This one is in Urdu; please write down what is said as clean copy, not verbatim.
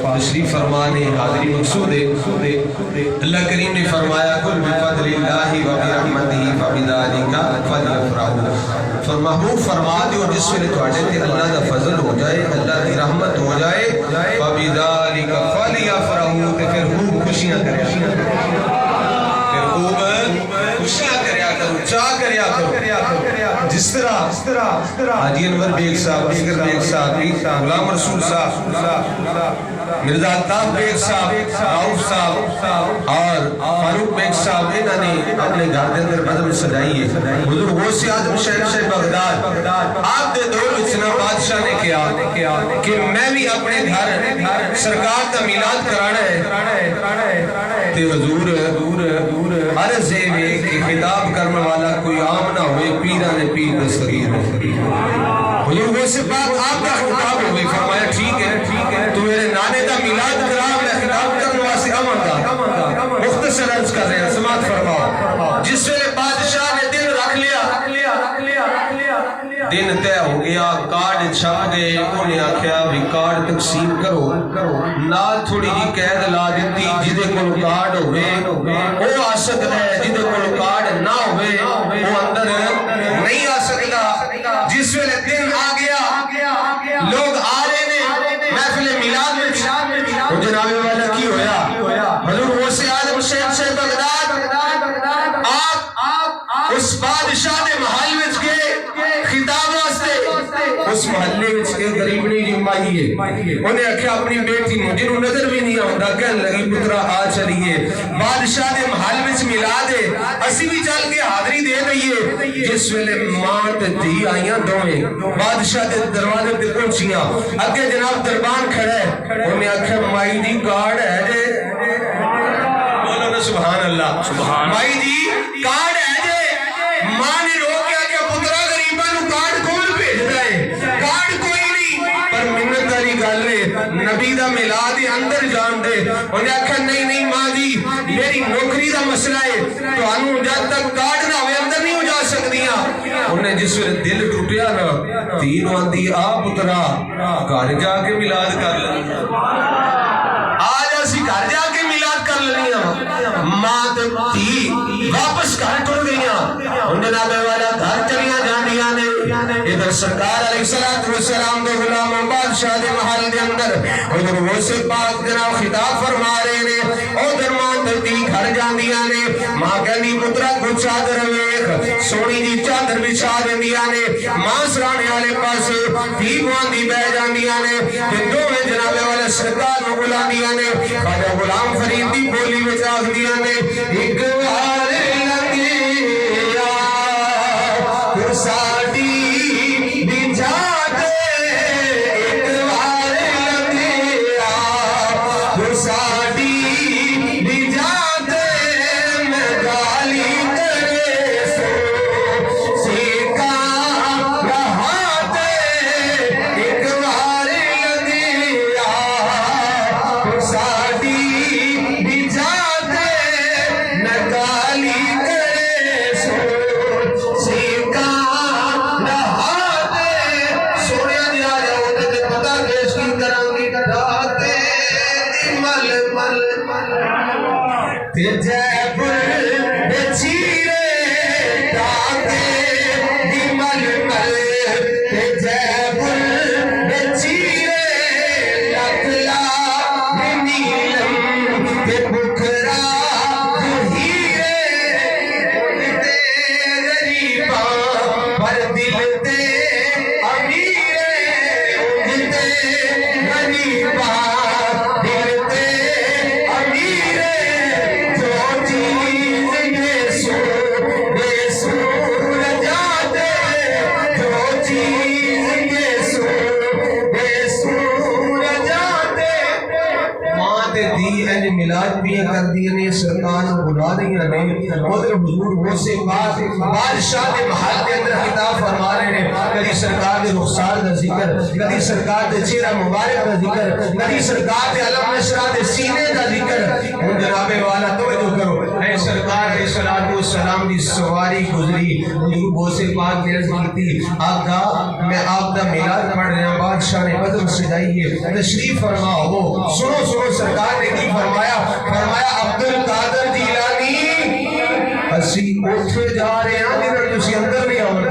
تشریف فرمانے حاضری مقصود ہے۔ اللہ کریم نے فرمایا قل بفضل اللہ وبرحمتہ فبذالک فلیفرحوا، محبوب فرما دیو جس ویلے تواڈے تے اللہ دا فضل ہو جائے، اللہ دی رحمت ہو جائے، فبذالک فلیفرحوا، تے پھر خوب خوشیاں کریا پھر خوب خوشیاں کریا کرو، چاہ کریا کرو۔ جس طرح حاجی انور بیگ صاحب، اصغر بیگ صاحب، غلام رسول صاحب، مرزا الطاف بیگ صاحب، عوف صاحب اور فاروق بیگ صاحب، انہوں نے اپنے گھر کے اندر بدل سجائی ہے۔ حضور غوث اعظم شہنشاہ بغداد آپ دے دور وچ بادشاہ نے کہا کہ میں بھی اپنے گھر سرکار کا میلاد کرانا ہے، تے حضور عرض ہے کہ خطاب کرنے والا کوئی عام نہ ہوئے، پیرہ نے پیر دستگیر ہو۔ حضور غوث پاک آپ کا خطاب ہوئے، فرمایا ٹھیک ہے تو میرے نانے دا میلاد کرا، میں خطاب کرنے واسے امن دا مختصر عرض کر رہے ہیں، سماعت فرماؤ۔ جس ویلے بادشاہ نے دن رکھ لیا، دن طے ہو گیا، کارڈ چھپ گئے، انہیں آکھیا بھی کارڈ تقسیم کرو، نال تھوڑی جی قید لا دیتی، جدے کول کارڈ ہوئے وہ آ سکتا ہے، جدے کول کارڈ نہ ہوئے وہ اندر نہیں آ سکتا۔ جس ویلے دن آ گیا، لوگ آ رہے نے محفل میلاد میں، جناب والا کی ہویا، حضور غوث اعظم شہنشاہ بغداد آپ اس بادشاہ دے محل وچ گئے خطاب واسطے، اس محلے وچ کے غریبنی دی مائی ہے، انہیں آکھیا اپنی بیٹی مجھے نظر بھی نہیں آندا، کہنے لگی پترا آ چلیے بادشاہ دے محل وچ میلاد ہے، اسی بھی چل کے حاضری دے دئیے۔ جس ویلے ماں تے دھی آئیاں دوویں بادشاہ دے دروازے تے پہنچیاں، اگے جناب دربان کھڑا ہے، انہیں آکھیا مائی دی کارڈ ہے جے، بولو نا سبحان اللہ، مائی دی کارڈ ہے جے، ماں نے رو کے آکھیا پترا غریباں نو کارڈ کون بھیجدا ہے، کارڈ کوئی نہیں، پر منت والی گل ہے نبی دا میلاد اندر جان دے۔ انہیں آکھیا نہیں ماں جی میری نوکری دا مسئلہ ہے، تانوں جب تک کارڈ نہ ہوئے اندر نہیں ہو جا سکدیاں۔ انہیں جس ویلے دل ٹوٹیا نا، تین آندی آ پترا گھر جا کے میلاد کر لیں، آج اسی گھر جا کے میلاد کر لیں۔ ماں تے دھی واپس گھر ٹر گئیاں، ان جناب والا گھر چلیاں جاندیاں نے، ادھر سرکار علیہ السلام دے غلام بادشاہ دے محل دے اندر ادھر غوث پاک جناب خطاب فرما رہے نے، ادھر ماں تے دھی گھر جاندیاں نے، ماں کہندی پترا کو چادر ویکھ، سونی دی چادر بچھا دیندیاں نے، ماں سرانے والے پاسے دھی باندھی بہ جاندیاں نے، تے دوویں جناب والا سرکار نو بلاندیاں نے، خواجہ غلام فرید دی بولی وچ آکھدیاں نے ایک وار لگیا ساڈی دی جات، ایک وار لگیا ساڈی دی جات، میں گالی کرے سو سیکا رہا تے، ایک وار لگیا ساڈی دی جات، میں گالی کرے سو سیکا رہا تے۔ سوڑیا دی آ جاؤ تے پتہ کیس کی کرانگی ڈاتے دی مل مل تے جے پر دے چیرے ڈاتے دی مل مل تے جے پر دے چیرے لکلا دی نیلم تے بکھرا ہیرے تے غریباں پر دل تے امیرے، تے غریباں دل تے امیرے، جو انج ملاد بھی کر دیے نے سرکار نو بلا رہی نے ادھر حضور غوث پاک بادشاہ دے محل دے اندر خطاب فرما رہے ہیں کبھی سرکار دے رخسار دا ذکر کبھی سرکار دے چہرہ مبارک دا ذکر کبھی سرکار دے علم نشرہ دے سینے دا ذکر ہن جناب والا توجہ کرو اے سرکار علیہ الصلوۃ والسلام دی سواری گزری حضور غوث پاک نے عرض کی آقا میں آپ دا میلاد پڑھ رہا ہوں بادشاہ نے بدر سجائی ہے تشریف فرما ہو سنو سنو سرکار نے کی فرمایا فرمایا عبد القادر جیلانی اسی اوتھے جا رہے ہیں جدھر تسی اندر نہیں آؤ